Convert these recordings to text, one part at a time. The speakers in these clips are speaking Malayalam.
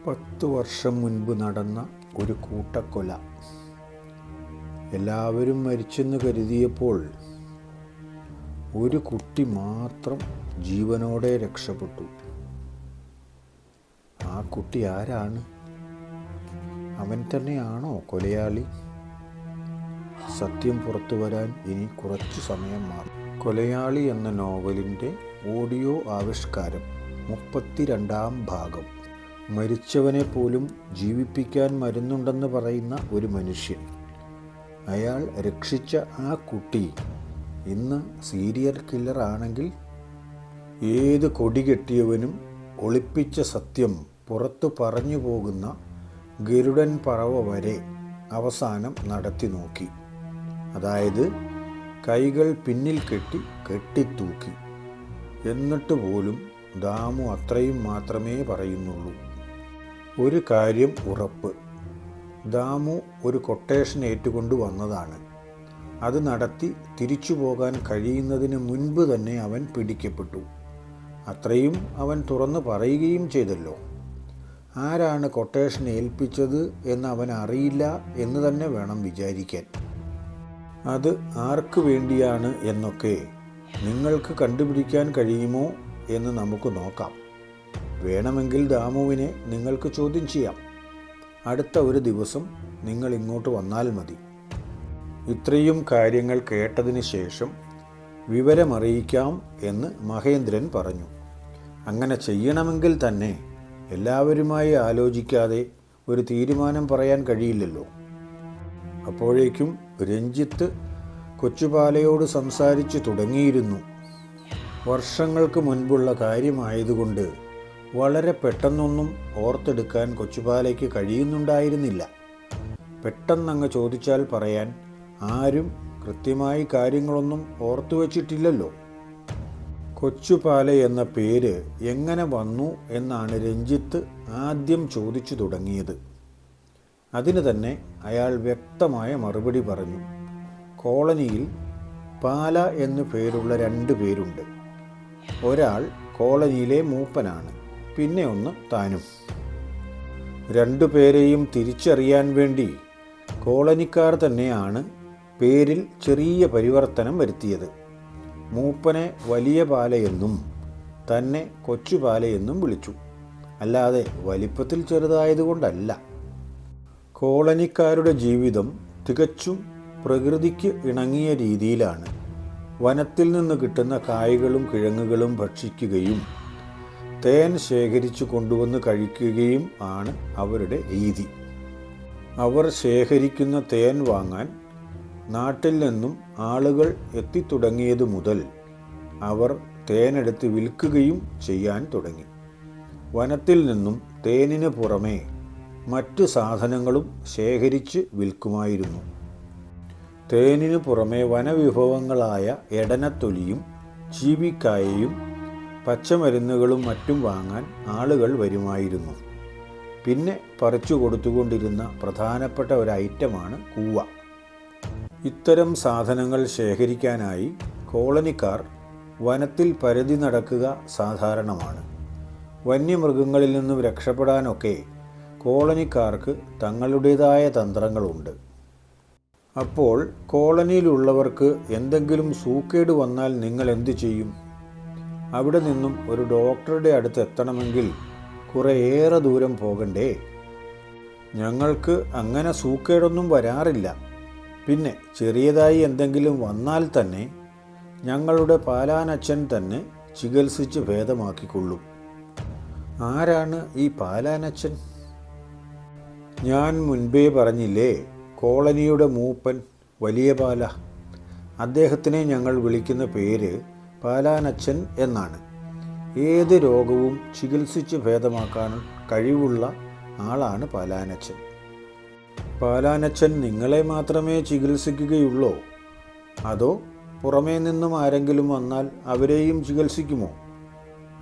10 വർഷം മുൻപ് നടന്ന ഒരു കൂട്ടക്കൊല. എല്ലാവരും മരിച്ചെന്ന് കരുതിയപ്പോൾ ഒരു കുട്ടി മാത്രം ജീവനോടെ രക്ഷപ്പെട്ടു. ആ കുട്ടി ആരാണ്? അവൻ തന്നെയാണോ കൊലയാളി? സത്യം പുറത്തു വരാൻ ഇനി കുറച്ചു സമയം മാറും. കൊലയാളി എന്ന നോവലിൻ്റെ ഓഡിയോ ആവിഷ്കാരം 32ാം ഭാഗം. മരിച്ചവനെ പോലും ജീവിപ്പിക്കാൻ മരുന്നുണ്ടെന്ന് പറയുന്ന ഒരു മനുഷ്യൻ. അയാൾ രക്ഷിച്ച ആ കുട്ടി ഇന്ന് സീരിയൽ കില്ലർ ആണെങ്കിൽ ഏത് കൊടി കെട്ടിയവനും ഒളിപ്പിച്ച സത്യം പുറത്തു പറഞ്ഞു പോകുന്ന ഗരുഡൻ പറവ വരെ അവസാനം നടത്തി നോക്കി. അതായത് കൈകൾ പിന്നിൽ കെട്ടിത്തൂക്കി. എന്നിട്ട് പോലും ദാമു അത്രയും മാത്രമേ പറയുന്നുള്ളൂ. ഒരു കാര്യം ഉറപ്പ്, ദാമു ഒരു കൊട്ടേഷൻ ഏറ്റുകൊണ്ട് വന്നതാണ്. അത് നടത്തി തിരിച്ചു പോകാൻ കഴിയുന്നതിന് മുൻപ് തന്നെ അവൻ പിടിക്കപ്പെട്ടു. അത്രയും അവൻ തുറന്നു പറയുകയും ചെയ്തല്ലോ. ആരാണ് കൊട്ടേഷൻ ഏൽപ്പിച്ചത് എന്ന് അവൻ അറിയില്ല എന്ന് തന്നെ വേണം വിചാരിക്കാൻ. അത് ആർക്ക് വേണ്ടിയാണ് എന്നൊക്കെ നിങ്ങൾക്ക് കണ്ടുപിടിക്കാൻ കഴിയുമോ എന്ന് നമുക്ക് നോക്കാം. വേണമെങ്കിൽ ദാമുവിനെ നിങ്ങൾക്ക് ചോദ്യം ചെയ്യാം. അടുത്ത ഒരു ദിവസം നിങ്ങൾ ഇങ്ങോട്ട് വന്നാൽ മതി. ഇത്രയും കാര്യങ്ങൾ കേട്ടതിന് ശേഷം വിവരമറിയിക്കാം എന്ന് മഹേന്ദ്രൻ പറഞ്ഞു. അങ്ങനെ ചെയ്യണമെങ്കിൽ തന്നെ എല്ലാവരുമായി ആലോചിക്കാതെ ഒരു തീരുമാനം പറയാൻ കഴിയില്ലല്ലോ. അപ്പോഴേക്കും രഞ്ജിത്ത് കൊച്ചുപാലയോട് സംസാരിച്ചു തുടങ്ങിയിരുന്നു. വർഷങ്ങൾക്ക് മുൻപുള്ള കാര്യമായതുകൊണ്ട് വളരെ പെട്ടെന്നൊന്നും ഓർത്തെടുക്കാൻ കൊച്ചുപാലയ്ക്ക് കഴിയുന്നുണ്ടായിരുന്നില്ല. പെട്ടെന്നങ്ങ് ചോദിച്ചാൽ പറയാൻ ആരും കൃത്യമായി കാര്യങ്ങളൊന്നും ഓർത്തു വച്ചിട്ടില്ലല്ലോ. കൊച്ചുപാല എന്ന പേര് എങ്ങനെ വന്നു എന്നാണ് രഞ്ജിത്ത് ആദ്യം ചോദിച്ചു തുടങ്ങിയത്. അതിന് തന്നെ അയാൾ വ്യക്തമായ മറുപടി പറഞ്ഞു. കോളനിയിൽ പാല എന്നു പേരുള്ള 2 പേരുണ്ട്. ഒരാൾ കോളനിയിലെ മൂപ്പനാണ്, പിന്നെ ഒന്ന് താനും. 2 പേരെയും തിരിച്ചറിയാൻ വേണ്ടി കോളനിക്കാർ തന്നെയാണ് പേരിൽ ചെറിയ പരിവർത്തനം വരുത്തിയത്. മൂപ്പനെ വലിയ പാലയെന്നും തന്നെ കൊച്ചുപാലയെന്നും വിളിച്ചു. അല്ലാതെ വലിപ്പത്തിൽ ചെറുതായതുകൊണ്ടല്ല. കോളനിക്കാരുടെ ജീവിതം തികച്ചും പ്രകൃതിക്ക് ഇണങ്ങിയ രീതിയിലാണ്. വനത്തിൽ നിന്ന് കിട്ടുന്ന കായ്കളും കിഴങ്ങുകളും ഭക്ഷിക്കുകയും തേൻ ശേഖരിച്ചു കൊണ്ടുവന്ന് കഴിക്കുകയും ആണ് അവരുടെ രീതി. അവർ ശേഖരിക്കുന്ന തേൻ വാങ്ങാൻ നാട്ടിൽ നിന്നും ആളുകൾ എത്തിത്തുടങ്ങിയതു മുതൽ അവർ തേനെടുത്ത് വിൽക്കുകയും ചെയ്യാൻ തുടങ്ങി. വനത്തിൽ നിന്നും തേനിന് പുറമേ മറ്റു സാധനങ്ങളും ശേഖരിച്ച് വിൽക്കുമായിരുന്നു. തേനിനു പുറമെ വനവിഭവങ്ങളായ എടനത്തൊലിയും ചീവിക്കായയും പച്ചമരുന്നുകളും മറ്റും വാങ്ങാൻ ആളുകൾ വരുമായിരുന്നു. പിന്നെ പറിച്ചു കൊടുത്തുകൊണ്ടിരുന്ന പ്രധാനപ്പെട്ട ഒരു ഐറ്റമാണ് കൂവ. ഇത്തരം സാധനങ്ങൾ ശേഖരിക്കാനായി കോളനിക്കാർ വനത്തിൽ പരതി നടക്കുക സാധാരണമാണ്. വന്യമൃഗങ്ങളിൽ നിന്നും രക്ഷപ്പെടാനൊക്കെ കോളനിക്കാർക്ക് തങ്ങളുടേതായ തന്ത്രങ്ങളുണ്ട്. അപ്പോൾ കോളനിയിലുള്ളവർക്ക് എന്തെങ്കിലും സൂക്കേട് വന്നാൽ നിങ്ങൾ എന്തു ചെയ്യും? അവിടെ നിന്നും ഒരു ഡോക്ടറുടെ അടുത്ത് എത്തണമെങ്കിൽ കുറേയേറെ ദൂരം പോകണ്ടേ? ഞങ്ങൾക്ക് അങ്ങനെ സൂക്കേടൊന്നും വരാറില്ല. പിന്നെ ചെറിയതായി എന്തെങ്കിലും വന്നാൽ തന്നെ ഞങ്ങളുടെ പാലാനച്ഛൻ തന്നെ ചികിത്സിച്ച് ഭേദമാക്കിക്കൊള്ളും. ആരാണ് ഈ പാലാനച്ഛൻ? ഞാൻ മുൻപേ പറഞ്ഞില്ലേ, കോളനിയുടെ മൂപ്പൻ വലിയ പാല. അദ്ദേഹത്തിനെ ഞങ്ങൾ വിളിക്കുന്ന പേര് പാലാനച്ഛൻ എന്നാണ്. ഏത് രോഗവും ചികിത്സിച്ച് ഭേദമാക്കാൻ കഴിവുള്ള ആളാണ് പാലാനച്ഛൻ. പാലാനച്ഛൻ നിങ്ങളെ മാത്രമേ ചികിത്സിക്കുകയുള്ളോ? അതോ പുറമേ നിന്നും ആരെങ്കിലും വന്നാൽ അവരെയും ചികിത്സിക്കുമോ?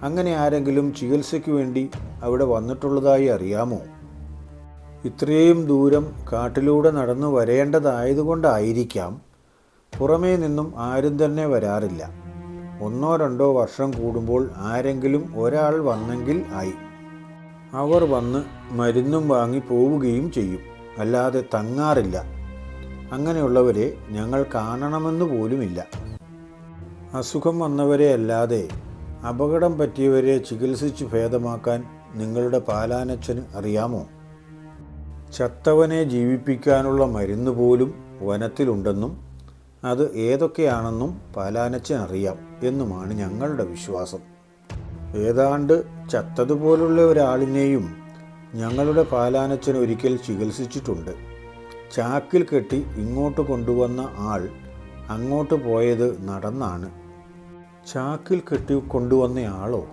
അങ്ങനെ ആരെങ്കിലും ചികിത്സയ്ക്ക് വേണ്ടി അവിടെ വന്നിട്ടുള്ളതായി അറിയാമോ? ഇത്രയും ദൂരം കാട്ടിലൂടെ നടന്നു വരേണ്ടതായതുകൊണ്ടായിരിക്കാം പുറമേ നിന്നും ആരും തന്നെ വരാറില്ല. 1-2 വർഷം കൂടുമ്പോൾ ആരെങ്കിലും ഒരാൾ വന്നെങ്കിൽ ആയി. അവർ വന്ന് മരുന്നും വാങ്ങി പോവുകയും ചെയ്യും, അല്ലാതെ തങ്ങാറില്ല. അങ്ങനെയുള്ളവരെ ഞങ്ങൾ കാണണമെന്ന് പോലുമില്ല. അസുഖം വന്നവരെ അല്ലാതെ അപകടം പറ്റിയവരെ ചികിത്സിച്ച് ഭേദമാക്കാൻ നിങ്ങളുടെ പാലാനച്ചന് അറിയാമോ? ചത്തവനെ ജീവിപ്പിക്കാനുള്ള മരുന്ന് പോലും വനത്തിലുണ്ടെന്നും അത് ഏതൊക്കെയാണെന്നും പാലാനച്ചൻ അറിയാം എന്നുമാണ് ഞങ്ങളുടെ വിശ്വാസം. ഏതാണ്ട് ചത്തതുപോലുള്ള ഒരാളിനെയും ഞങ്ങളുടെ പാലാനച്ചൻ ഒരിക്കൽ ചികിത്സിച്ചിട്ടുണ്ട്. ചാക്കിൽ കെട്ടി ഇങ്ങോട്ട് കൊണ്ടുവന്ന ആൾ അങ്ങോട്ട് പോയത് നടന്നാണ്. ചാക്കിൽ കെട്ടി കൊണ്ടുവന്നയാളോ?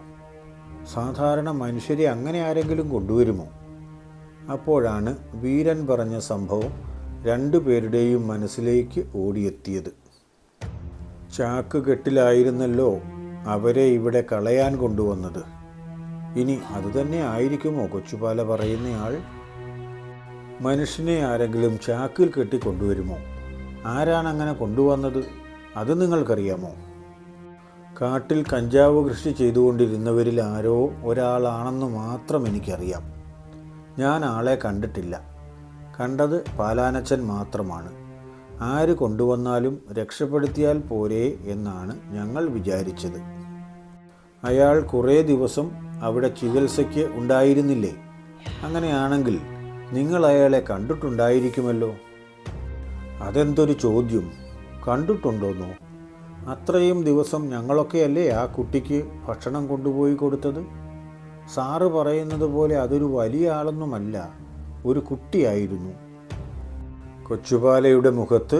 സാധാരണ മനുഷ്യരെ അങ്ങനെ ആരെങ്കിലും കൊണ്ടുവരുമോ? അപ്പോഴാണ് വീരൻ പറഞ്ഞ സംഭവം രണ്ടുപേരുടെയും മനസ്സിലേക്ക് ഓടിയെത്തിയത്. ചാക്ക് കെട്ടിലായിരുന്നല്ലോ അവരെ ഇവിടെ കളയാൻ കൊണ്ടുവന്നത്. ഇനി അതുതന്നെ ആയിരിക്കുമോ കൊച്ചുപാല പറയുന്നയാൾ? മനുഷ്യനെ ആരെങ്കിലും ചാക്കിൽ കെട്ടി കൊണ്ടുവരുമോ? ആരാണ് അങ്ങനെ കൊണ്ടുവന്നത്? അത് നിങ്ങൾക്കറിയാമോ? കാട്ടിൽ കഞ്ചാവ് കൃഷി ചെയ്തുകൊണ്ടിരുന്നവരിൽ ആരോ ഒരാളാണെന്ന് മാത്രം എനിക്കറിയാം. ഞാൻ ആളെ കണ്ടിട്ടില്ല. കണ്ടത് പാലാനച്ചൻ മാത്രമാണ്. ആര് കൊണ്ടുവന്നാലും രക്ഷപ്പെടുത്തിയാൽ പോരെ എന്നാണ് ഞങ്ങൾ വിചാരിച്ചത്. അയാൾ കുറേ ദിവസം അവിടെ ചികിത്സയ്ക്ക് ഉണ്ടായിരുന്നില്ലേ? അങ്ങനെയാണെങ്കിൽ നിങ്ങൾ അയാളെ കണ്ടിട്ടുണ്ടായിരിക്കുമല്ലോ. അതെന്തൊരു ചോദ്യം! കണ്ടിട്ടുണ്ടോന്നോ? അത്രയും ദിവസം ഞങ്ങളൊക്കെയല്ലേ ആ കുട്ടിക്ക് ഭക്ഷണം കൊണ്ടുപോയി കൊടുത്തത്. സാറ് പറയുന്നത് പോലെ അതൊരു വലിയ ആളൊന്നുമല്ല, ഒരു കുട്ടിയായിരുന്നു. കൊച്ചുപാലയുടെ മുഖത്ത്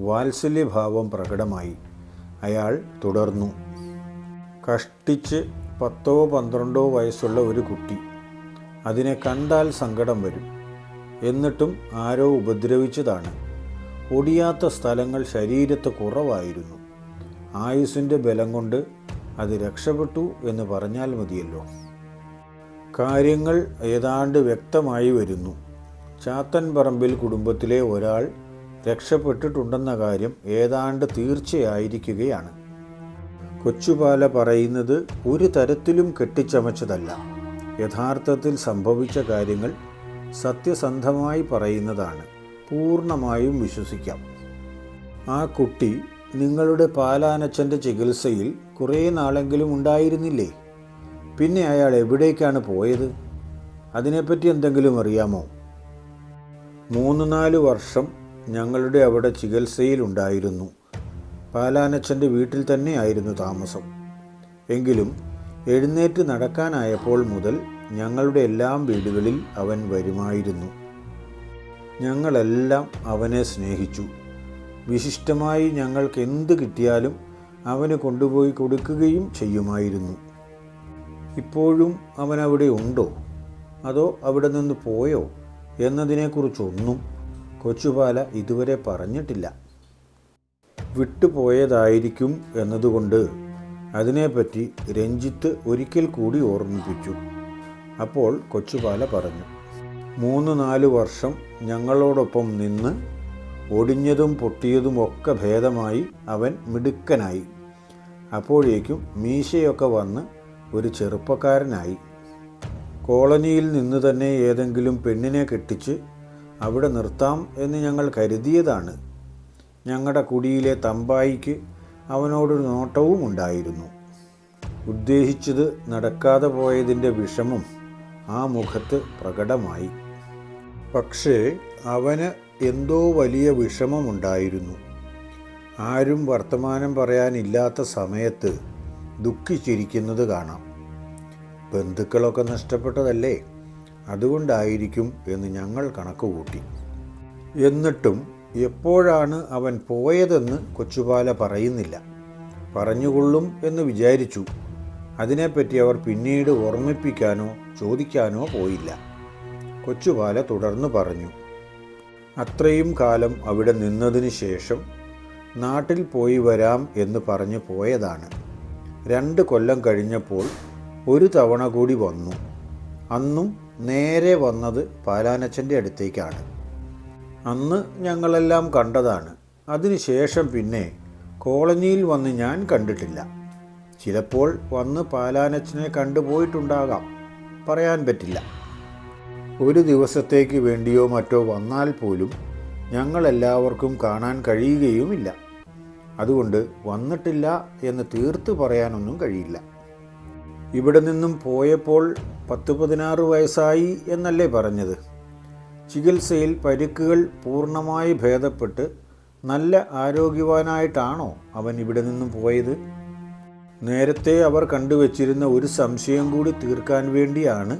വാത്സല്യഭാവം പ്രകടമായി. അയാൾ തുടർന്നു. കഷ്ടിച്ച് 10-12 വയസ്സുള്ള ഒരു കുട്ടി. അതിനെ കണ്ടാൽ സങ്കടം വരും. എന്നിട്ടും ആരോ ഉപദ്രവിച്ചതാണ്. ഒടിയാത്ത സ്ഥലങ്ങൾ ശരീരത്ത് കുറവായിരുന്നു. ആയുസ്സിൻ്റെ ബലം കൊണ്ട് അത് രക്ഷപ്പെട്ടു എന്ന് പറഞ്ഞാൽ മതിയല്ലോ. കാര്യങ്ങൾ ഏതാണ്ട് വ്യക്തമായി വരുന്നു. ചാത്തൻപറമ്പിൽ കുടുംബത്തിലെ ഒരാൾ രക്ഷപ്പെട്ടിട്ടുണ്ടെന്ന കാര്യം ഏതാണ്ട് തീർച്ചയായിരിക്കുകയാണ്. കൊച്ചുപാല പറയുന്നത് ഒരു തരത്തിലും കെട്ടിച്ചമച്ചതല്ല. യഥാർത്ഥത്തിൽ സംഭവിച്ച കാര്യങ്ങൾ സത്യസന്ധമായി പറയുന്നതാണ്. പൂർണ്ണമായും വിശ്വസിക്കാം. ആ കുട്ടി നിങ്ങളുടെ പാലാനച്ചൻ്റെ ചികിത്സയിൽ കുറേ നാളെങ്കിലും ഉണ്ടായിരുന്നില്ലേ? പിന്നെ അയാൾ എവിടേക്കാണ് പോയത്? അതിനെപ്പറ്റി എന്തെങ്കിലും അറിയാമോ? 3-4 വർഷം ഞങ്ങളുടെ അവിടെ ചികിത്സയിലുണ്ടായിരുന്നു. പാലാനച്ചൻ്റെ വീട്ടിൽ തന്നെയായിരുന്നു താമസം. എങ്കിലും എഴുന്നേറ്റ് നടക്കാനായപ്പോൾ മുതൽ ഞങ്ങളുടെ എല്ലാം വീടുകളിൽ അവൻ വരുമായിരുന്നു. ഞങ്ങളെല്ലാം അവനെ സ്നേഹിച്ചു. വിശിഷ്ടമായി ഞങ്ങൾക്ക് എന്ത് കിട്ടിയാലും അവന് കൊണ്ടുപോയി കൊടുക്കുകയും ചെയ്യുമായിരുന്നു. ഇപ്പോഴും അവൻ അവിടെ ഉണ്ടോ, അതോ അവിടെ നിന്ന് പോയോ എന്നതിനെക്കുറിച്ചൊന്നും കൊച്ചുപാല ഇതുവരെ പറഞ്ഞിട്ടില്ല. വിട്ടുപോയതായിരിക്കും എന്നതുകൊണ്ട് അതിനെപ്പറ്റി രഞ്ജിത്ത് ഒരിക്കൽ കൂടി ഓർമ്മിപ്പിച്ചു. അപ്പോൾ കൊച്ചുപാല പറഞ്ഞു, 3-4 വർഷം ഞങ്ങളോടൊപ്പം നിന്ന് ഒടിഞ്ഞതും പൊട്ടിയതുമൊക്കെ ഭേദമായി അവൻ മിടുക്കനായി. അപ്പോഴേക്കും മീശയൊക്കെ വന്ന് ഒരു ചെറുപ്പക്കാരനായി. കോളനിയിൽ നിന്ന് തന്നെ ഏതെങ്കിലും പെണ്ണിനെ കെട്ടിച്ച് അവിടെ നിർത്താം എന്ന് ഞങ്ങൾ കരുതിയതാണ്. ഞങ്ങളുടെ കുടിയിലെ തമ്പായിക്ക് അവനോടൊരു നോട്ടവും ഉണ്ടായിരുന്നു. ഉദ്ദേശിച്ചത് നടക്കാതെ പോയതിൻ്റെ വിഷമം ആ മുഖത്ത് പ്രകടമായി. പക്ഷേ അവന് എന്തോ വലിയ വിഷമമുണ്ടായിരുന്നു. ആരും വർത്തമാനം പറയാനില്ലാത്ത സമയത്ത് ദുഃഖിച്ചിരിക്കുന്നത് കാണാം. ബന്ധുക്കളൊക്കെ നഷ്ടപ്പെട്ടതല്ലേ, അതുകൊണ്ടായിരിക്കും എന്ന് ഞങ്ങൾ കണക്കുകൂട്ടി. എന്നിട്ടും എപ്പോഴാണ് അവൻ പോയതെന്ന് കൊച്ചുപാല പറയുന്നില്ല. പറഞ്ഞുകൊള്ളും എന്ന് വിചാരിച്ചു. അതിനെപ്പറ്റി അവർ പിന്നീട് ഓർമ്മിപ്പിക്കാനോ ചോദിക്കാനോ പോയില്ല. കൊച്ചുപാല തുടർന്ന് പറഞ്ഞു, അത്രയും കാലം അവിടെ നിന്നതിന് ശേഷം നാട്ടിൽ പോയി വരാം എന്ന് പറഞ്ഞു പോയതാണ്. 2 കൊല്ലം കഴിഞ്ഞപ്പോൾ ഒരു തവണ കൂടി വന്നു. അന്നും നേരെ വന്നത് പാലാനച്ചൻ്റെ അടുത്തേക്കാണ്. അന്ന് ഞങ്ങളെല്ലാം കണ്ടതാണ്. അതിനുശേഷം പിന്നെ കോളനിയിൽ വന്ന് ഞാൻ കണ്ടിട്ടില്ല. ചിലപ്പോൾ വന്ന് പാലാനച്ചനെ കണ്ടുപോയിട്ടുണ്ടാകാം, പറയാൻ പറ്റില്ല. ഒരു ദിവസത്തേക്ക് വേണ്ടിയോ മറ്റോ വന്നാൽ പോലും ഞങ്ങളെല്ലാവർക്കും കാണാൻ കഴിയുകയുമില്ല. അതുകൊണ്ട് വന്നിട്ടില്ല എന്ന് തീർത്ത് പറയാനൊന്നും കഴിയില്ല. ഇവിടെ നിന്നും പോയപ്പോൾ 10-16 വയസ്സായി എന്നല്ലേ പറഞ്ഞത്? ചികിത്സയിൽ പരിക്കുകൾ പൂർണ്ണമായി ഭേദപ്പെട്ട് നല്ല ആരോഗ്യവാനായിട്ടാണോ അവൻ ഇവിടെ നിന്നും പോയത്? നേരത്തെ അവർ കണ്ടുവച്ചിരുന്ന ഒരു സംശയം കൂടി തീർക്കാൻ വേണ്ടിയാണ്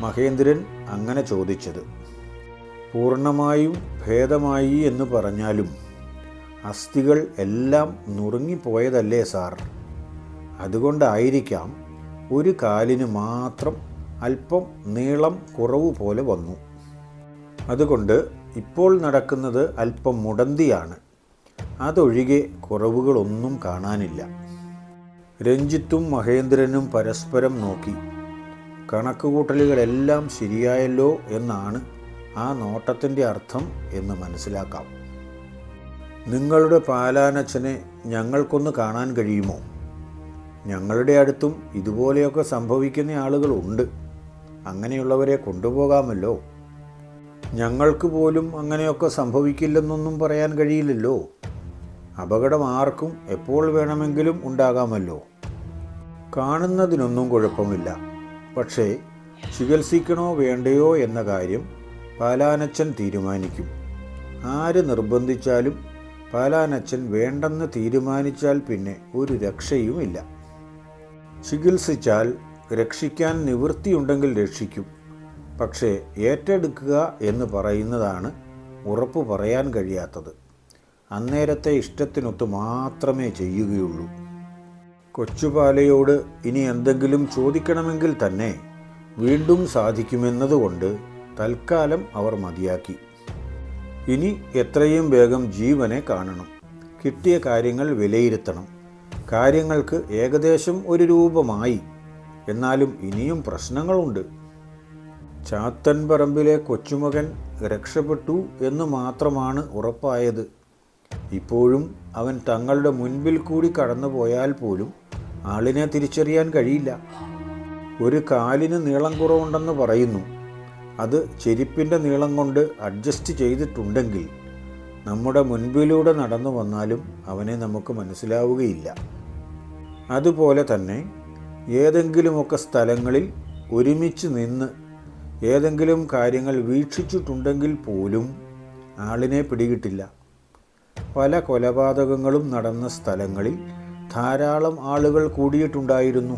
മഹേന്ദ്രൻ അങ്ങനെ ചോദിച്ചത്. പൂർണ്ണമായും ഭേദമായി എന്ന് പറഞ്ഞാലും അസ്ഥികൾ എല്ലാം നുറുങ്ങിപ്പോയതല്ലേ സാർ? അതുകൊണ്ടായിരിക്കാം ഒരു കാലിന് മാത്രം അല്പം നീളം കുറവ് പോലെ വന്നു. അതുകൊണ്ട് ഇപ്പോൾ നടക്കുന്നത് അല്പം മുടന്തിയാണ്. അതൊഴികെ കുറവുകളൊന്നും കാണാനില്ല. രഞ്ജിത്തും മഹേന്ദ്രനും പരസ്പരം നോക്കി. കണക്കുകൂട്ടലുകളെല്ലാം ശരിയായല്ലോ എന്നാണ് ആ നോട്ടത്തിൻ്റെ അർത്ഥം എന്ന് മനസ്സിലാക്കാം. നിങ്ങളുടെ പാലാനച്ഛനെ ഞങ്ങൾക്കൊന്ന് കാണാൻ കഴിയുമോ? ഞങ്ങളുടെ അടുത്തും ഇതുപോലെയൊക്കെ സംഭവിക്കുന്ന ആളുകളുണ്ട്. അങ്ങനെയുള്ളവരെ കൊണ്ടുപോകാമല്ലോ. ഞങ്ങൾക്ക് പോലും അങ്ങനെയൊക്കെ സംഭവിക്കില്ലെന്നൊന്നും പറയാൻ കഴിയില്ലല്ലോ. അപകടം ആർക്കും എപ്പോൾ വേണമെങ്കിലും ഉണ്ടാകാമല്ലോ. കാണുന്നതിനൊന്നും കുഴപ്പമില്ല. പക്ഷേ ചികിത്സിക്കണോ വേണ്ടയോ എന്ന കാര്യം പാലാനച്ഛൻ തീരുമാനിക്കും. ആര് നിർബന്ധിച്ചാലും പാലാനച്ഛൻ വേണ്ടെന്ന് തീരുമാനിച്ചാൽ പിന്നെ ഒരു രക്ഷയുമില്ല. ചികിത്സിച്ചാൽ രക്ഷിക്കാൻ നിവൃത്തിയുണ്ടെങ്കിൽ രക്ഷിക്കും. പക്ഷേ ഏറ്റെടുക്കുക എന്ന് പറയുന്നതാണ് ഉറപ്പ് പറയാൻ കഴിയാത്തത്. അന്നേരത്തെ ഇഷ്ടത്തിനൊത്ത് മാത്രമേ ചെയ്യുകയുള്ളൂ. കൊച്ചുപാലയോട് ഇനി എന്തെങ്കിലും ചോദിക്കണമെങ്കിൽ തന്നെ വീണ്ടും സാധിക്കുമെന്നതുകൊണ്ട് തൽക്കാലം അവർ മതിയാക്കി. ഇനി എത്രയും വേഗം ജീവനെ കാണണം. കിട്ടിയ കാര്യങ്ങൾ വിലയിരുത്തണം. കാര്യങ്ങൾക്ക് ഏകദേശം ഒരു രൂപമായി. എന്നാലും ഇനിയും പ്രശ്നങ്ങളുണ്ട്. ചാത്തൻപറമ്പിലെ കൊച്ചുമകൻ രക്ഷപ്പെട്ടു എന്ന് മാത്രമാണ് ഉറപ്പായത്. ഇപ്പോഴും അവൻ തങ്ങളുടെ മുൻപിൽ കൂടി കടന്നു പോയാൽ പോലും ആളിനെ തിരിച്ചറിയാൻ കഴിയില്ല. ഒരു കാലിന് നീളം കുറവുണ്ടെന്ന് പറയുന്നു. അത് ചെരുപ്പിൻ്റെ നീളം കൊണ്ട് അഡ്ജസ്റ്റ് ചെയ്തിട്ടുണ്ടെങ്കിൽ നമ്മുടെ മുൻപിലൂടെ നടന്നു വന്നാലും അവനെ നമുക്ക് മനസ്സിലാവുകയില്ല. അതുപോലെ തന്നെ ഏതെങ്കിലുമൊക്കെ സ്ഥലങ്ങളിൽ ഒരുമിച്ച് നിന്ന് ഏതെങ്കിലും കാര്യങ്ങൾ വീക്ഷിച്ചിട്ടുണ്ടെങ്കിൽ പോലും ആളിനെ പിടികിട്ടില്ല. പല കൊലപാതകങ്ങളും നടന്ന സ്ഥലങ്ങളിൽ ധാരാളം ആളുകൾ കൂടിയിട്ടുണ്ടായിരുന്നു.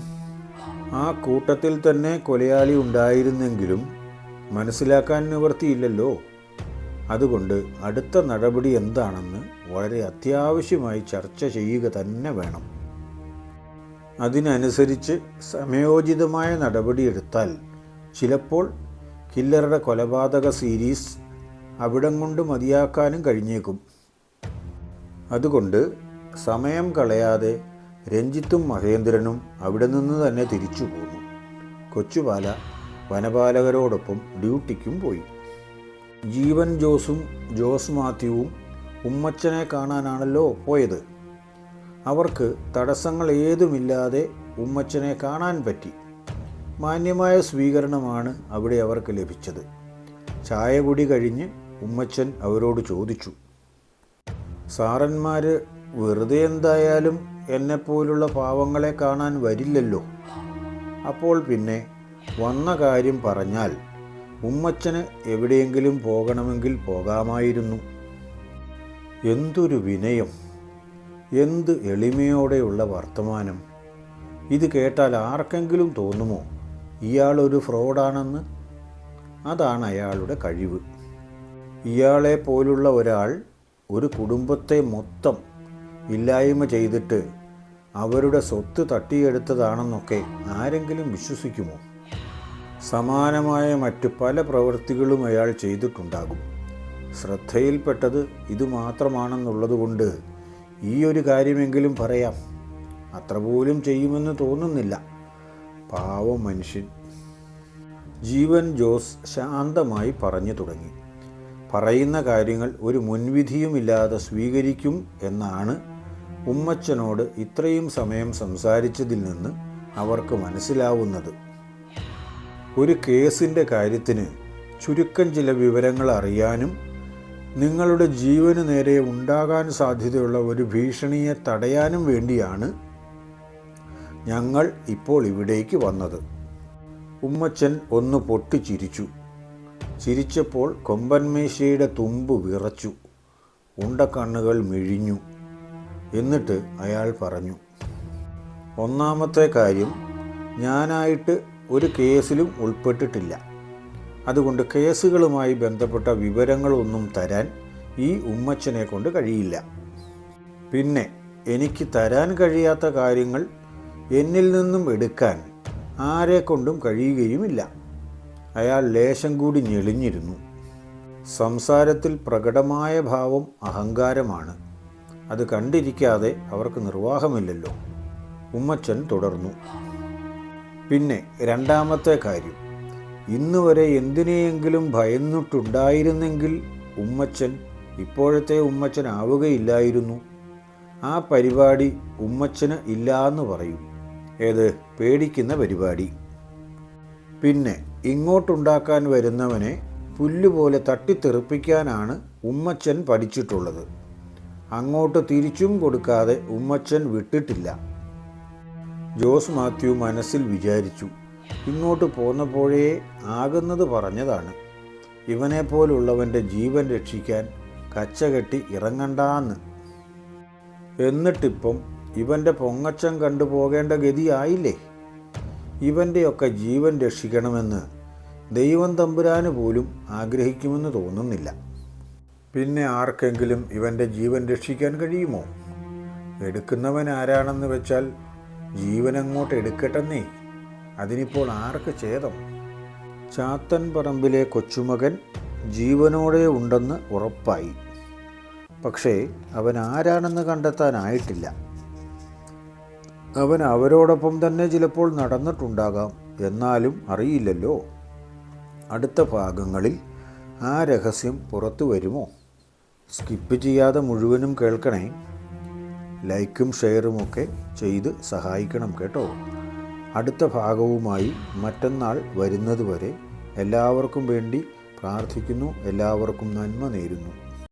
ആ കൂട്ടത്തിൽ തന്നെ കൊലയാളി ഉണ്ടായിരുന്നെങ്കിലും മനസ്സിലാക്കാൻ നിവൃത്തിയില്ലല്ലോ. അതുകൊണ്ട് അടുത്ത നടപടി എന്താണെന്ന് വളരെ അത്യാവശ്യമായി ചർച്ച ചെയ്യുക തന്നെ വേണം. അതിനനുസരിച്ച് സമയോചിതമായ നടപടിയെടുത്താൽ ചിലപ്പോൾ കില്ലറുടെ കൊലപാതക സീരീസ് അവിടം കൊണ്ട് മതിയാക്കാനും കഴിഞ്ഞേക്കും. അതുകൊണ്ട് സമയം കളയാതെ രഞ്ജിത്തും മഹേന്ദ്രനും അവിടെ നിന്ന് തന്നെ തിരിച്ചു പോന്നു. കൊച്ചുപാല വനപാലകരോടൊപ്പം ഡ്യൂട്ടിക്കും പോയി. ജീവൻ ജോസും ജോസ് മാത്യുവും ഉമ്മച്ചനെ കാണാനാണല്ലോ പോയത്. അവർക്ക് തടസ്സങ്ങൾ ഏതുമില്ലാതെ ഉമ്മച്ചനെ കാണാൻ പറ്റി. മാന്യമായ സ്വീകരണമാണ് അവിടെ അവർക്ക് ലഭിച്ചത്. ചായ കുടി കഴിഞ്ഞ് ഉമ്മച്ചൻ അവരോട് ചോദിച്ചു, സാറന്മാർ വെറുതെ എന്തായാലും എന്നെപ്പോലുള്ള പാവങ്ങളെ കാണാൻ വരില്ലല്ലോ. അപ്പോൾ പിന്നെ വന്ന കാര്യം പറഞ്ഞാൽ ഉമ്മച്ചന് എവിടെയെങ്കിലും പോകണമെങ്കിൽ പോകാമായിരുന്നു. എന്തൊരു വിനയം, എന്ത് എളിമയോടെയുള്ള വർത്തമാനം. ഇത് കേട്ടാൽ ആർക്കെങ്കിലും തോന്നുമോ ഇയാളൊരു ഫ്രോഡാണെന്ന്? അതാണ് അയാളുടെ കഴിവ്. ഇയാളെ പോലുള്ള ഒരാൾ ഒരു കുടുംബത്തെ മൊത്തം ഇല്ലായ്മ ചെയ്തിട്ട് അവരുടെ സ്വത്ത് തട്ടിയെടുത്തതാണെന്നൊക്കെ ആരെങ്കിലും വിശ്വസിക്കുമോ? സമാനമായ മറ്റ് പല പ്രവൃത്തികളും അയാൾ ചെയ്തിട്ടുണ്ടാകും. ശ്രദ്ധയിൽപ്പെട്ടത് ഇതുമാത്രമാണെന്നുള്ളതുകൊണ്ട് ഈ ഒരു കാര്യമെങ്കിലും പറയാം. അത്ര പോലും ചെയ്യുമെന്ന് തോന്നുന്നില്ല. പാവം മനുഷ്യൻ. ജീവൻ ജോസ് ശാന്തമായി പറഞ്ഞു തുടങ്ങി. പറയുന്ന കാര്യങ്ങൾ ഒരു മുൻവിധിയുമില്ലാതെ സ്വീകരിക്കും എന്നാണ് ഉമ്മച്ചനോട് ഇത്രയും സമയം സംസാരിച്ചതിൽ നിന്ന് അവർക്ക് മനസ്സിലാവുന്നത്. ഒരു കേസിൻ്റെ കാര്യത്തിന് ചുരുക്കം ചില വിവരങ്ങൾ അറിയാനും നിങ്ങളുടെ ജീവന് നേരെ ഉണ്ടാകാൻ സാധ്യതയുള്ള ഒരു ഭീഷണിയെ തടയാനും വേണ്ടിയാണ് ഞങ്ങൾ ഇപ്പോൾ ഇവിടേക്ക് വന്നത്. ഉമ്മച്ചൻ ഒന്ന് പൊട്ടിച്ചിരിച്ചു. ചിരിച്ചപ്പോൾ കൊമ്പൻമേശയുടെ തുമ്പ് വിറച്ചു, ഉണ്ടക്കണ്ണുകൾ മിഴിഞ്ഞു. എന്നിട്ട് അയാൾ പറഞ്ഞു, ഒന്നാമത്തെ കാര്യം, ഞാനായിട്ട് ഒരു കേസിലും ഉൾപ്പെട്ടിട്ടില്ല. അതുകൊണ്ട് കേസുകളുമായി ബന്ധപ്പെട്ട വിവരങ്ങളൊന്നും തരാൻ ഈ ഉമ്മച്ചനെ കൊണ്ട് കഴിയില്ല. പിന്നെ എനിക്ക് തരാൻ കഴിയാത്ത കാര്യങ്ങൾ എന്നിൽ നിന്നും എടുക്കാൻ ആരെക്കൊണ്ടും കഴിയുകയുമില്ല. അയാൾ ലേശം കൂടി ഞെളിഞ്ഞിരുന്നു. സംസാരത്തിൽ പ്രകടമായ ഭാവം അഹങ്കാരമാണ്. അത് കണ്ടിരിക്കാതെ അവർക്ക് നിർവാഹമില്ലല്ലോ. ഉമ്മച്ചൻ തുടർന്നു, പിന്നെ രണ്ടാമത്തെ കാര്യം, ഇന്ന് വരെ എന്തിനെയെങ്കിലും ഭയന്നിട്ടുണ്ടായിരുന്നെങ്കിൽ ഉമ്മച്ചൻ ഇപ്പോഴത്തെ ഉമ്മച്ചനാവുകയില്ലായിരുന്നു. ആ പരിപാടി ഉമ്മച്ചന് ഇല്ലാന്ന് പറയും. ഏത് പേടിക്കുന്ന പരിപാടി. പിന്നെ ഇങ്ങോട്ടുണ്ടാക്കാൻ വരുന്നവനെ പുല്ലുപോലെ തട്ടിത്തെറിപ്പിക്കാനാണ് ഉമ്മച്ചൻ പഠിച്ചിട്ടുള്ളത്. അങ്ങോട്ട് തിരിച്ചും കൊടുക്കാതെ ഉമ്മച്ചൻ വിട്ടിട്ടില്ല. ജോസ് മാത്യു മനസ്സിൽ വിചാരിച്ചു, ഇങ്ങോട്ട് പോന്നപ്പോഴേ ആകുന്നത് പറഞ്ഞതാണ്. ഇവനെപ്പോലുള്ളവൻ്റെ ജീവൻ രക്ഷിക്കാൻ കച്ചകെട്ടി ഇറങ്ങണ്ടാന്ന്. എന്നിട്ടിപ്പം ഇവൻ്റെ പൊങ്ങച്ചം കണ്ടുപോകേണ്ട ഗതിയായില്ലേ? ഇവൻ്റെയൊക്കെ ജീവൻ രക്ഷിക്കണമെന്ന് ദൈവം തമ്പുരാന് പോലും ആഗ്രഹിക്കുമെന്ന് തോന്നുന്നില്ല. പിന്നെ ആർക്കെങ്കിലും ഇവൻ്റെ ജീവൻ രക്ഷിക്കാൻ കഴിയുമോ? എടുക്കുന്നവൻ ആരാണെന്ന് വെച്ചാൽ ജീവനങ്ങോട്ട് എടുക്കട്ടെന്നേ. അതിനിപ്പോൾ ആർക്ക് ഛേദം? ചാത്തൻ പറമ്പിലെ കൊച്ചുമകൻ ജീവനോടെ ഉണ്ടെന്ന് ഉറപ്പായി. പക്ഷേ അവൻ ആരാണെന്ന് കണ്ടെത്താനായിട്ടില്ല. അവൻ അവരോടൊപ്പം തന്നെ ചിലപ്പോൾ നടന്നിട്ടുണ്ടാകാം. എന്നാലും അറിയില്ലല്ലോ. അടുത്ത ഭാഗങ്ങളിൽ ആ രഹസ്യം പുറത്തു വരുമോ? സ്കിപ്പ് ചെയ്യാതെ മുഴുവനും കേൾക്കണേ. ലൈക്കും ഷെയറുമൊക്കെ ചെയ്ത് സഹായിക്കണം കേട്ടോ. അടുത്ത ഭാഗവുമായി മറ്റന്നാൾ വരുന്നതുവരെ എല്ലാവർക്കും വേണ്ടി പ്രാർത്ഥിക്കുന്നു. എല്ലാവർക്കും നന്മ നേരുന്നു.